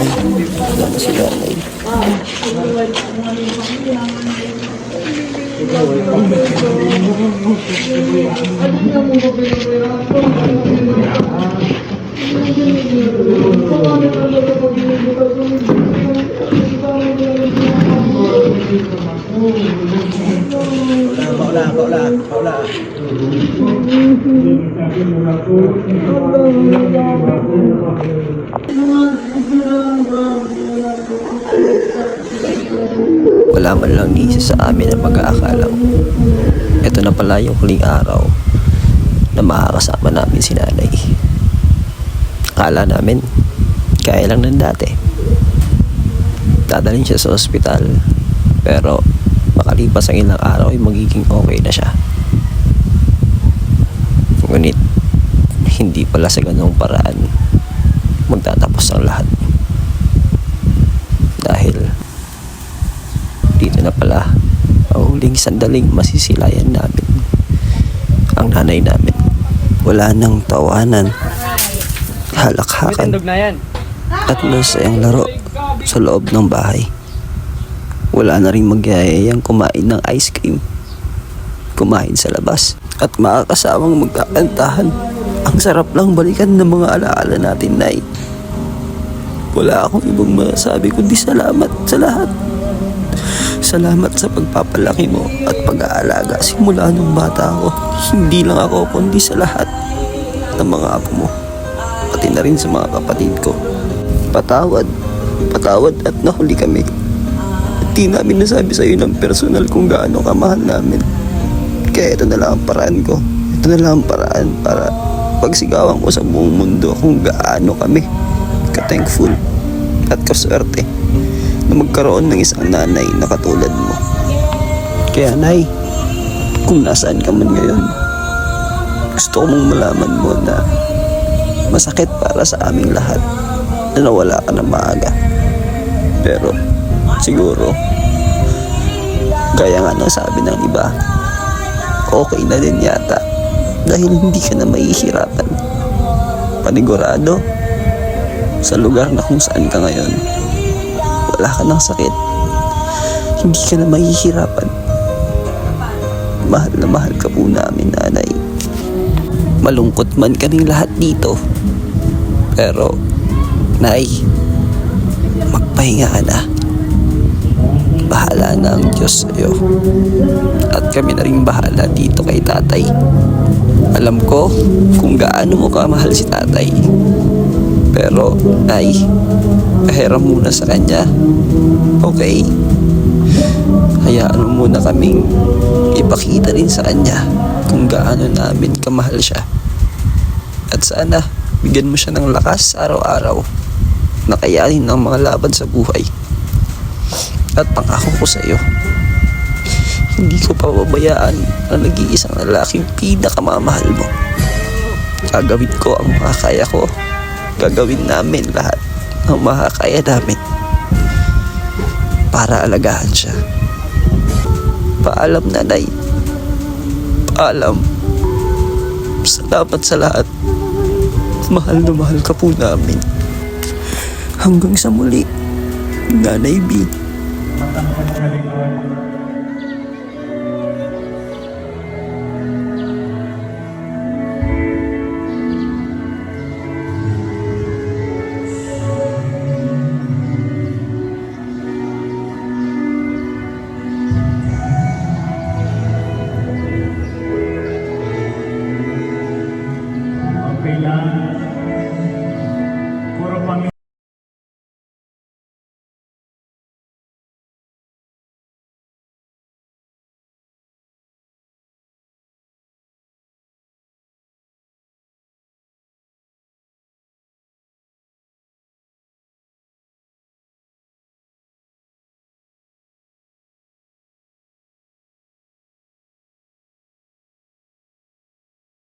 Wala si nanay. Paula. Wala man lang ni isa sa amin ang mag-aakalang ito na pala yung huling araw na makakasama namin si nanay. Akala namin kaya lang ng dati. Dadalhin siya sa ospital, pero makalipas ang ilang araw ay magiging okay na siya. Ngunit hindi pala sa ganong paraan magtatapos ang lahat. Dahil dito na pala ang huling sandaling masisilayan namin ang nanay namin. Wala nang tawanan, halakhakan at masayang laro sa loob ng bahay. Wala na rin magyayayang kumain ng ice cream, kumain sa labas, at makakasamang magkakantahan. Ang sarap lang balikan ng mga alaala natin, Nay. Wala akong ibang masabi kundi salamat sa lahat. Salamat sa pagpapalaki mo at pag-aalaga simula nung bata ako. Hindi lang ako kundi sa lahat ng mga apo mo, pati na rin sa mga kapatid ko. Patawad at nahuli kami. Di namin nasabi sa'yo ng personal kung gaano kamahal namin. Kaya ito na lang ang paraan ko. Ito na lang ang paraan para pagsigawan ko sa buong mundo kung gaano kami ka-thankful at kaswerte na magkaroon ng isang nanay na katulad mo. Kaya Nay, kung nasaan ka man ngayon, gusto ko mong malaman mo na masakit para sa aming lahat na nawala ka na maaga. Pero siguro, gaya nga ng sabi ng iba, okay na din yata dahil hindi ka na mahihirapan. Panigurado, sa lugar na kung saan ka ngayon, wala ka ng sakit, hindi ka na mahihirapan. Mahal na mahal ka po namin, nanay. Malungkot man kaming lahat dito, pero Nay, magpahinga ka na. Bahala na ang Diyos sa'yo. At kami na rin bahala dito kay tatay. Alam ko kung gaano mo kamahal si tatay. Pero, Nay, pahiram muna sa kanya. Okay? Hayaan mo muna kaming ipakita rin sa kanya kung gaano namin kamahal siya. At sana, bigyan mo siya ng lakas araw-araw na kayanin ang mga laban sa buhay. At pangako ko sa iyo, hindi ko pababayaan ang nag-iisang lalaking pinakamamahal mo. Gagawin ko ang makakaya ko. Gagawin namin lahat ang makakaya namin para alagaan siya. Paalam, nanay. Paalam. Salamat sa lahat. Mahal na mahal ka po namin. Hanggang sa muli, Nanay B. Okay lang.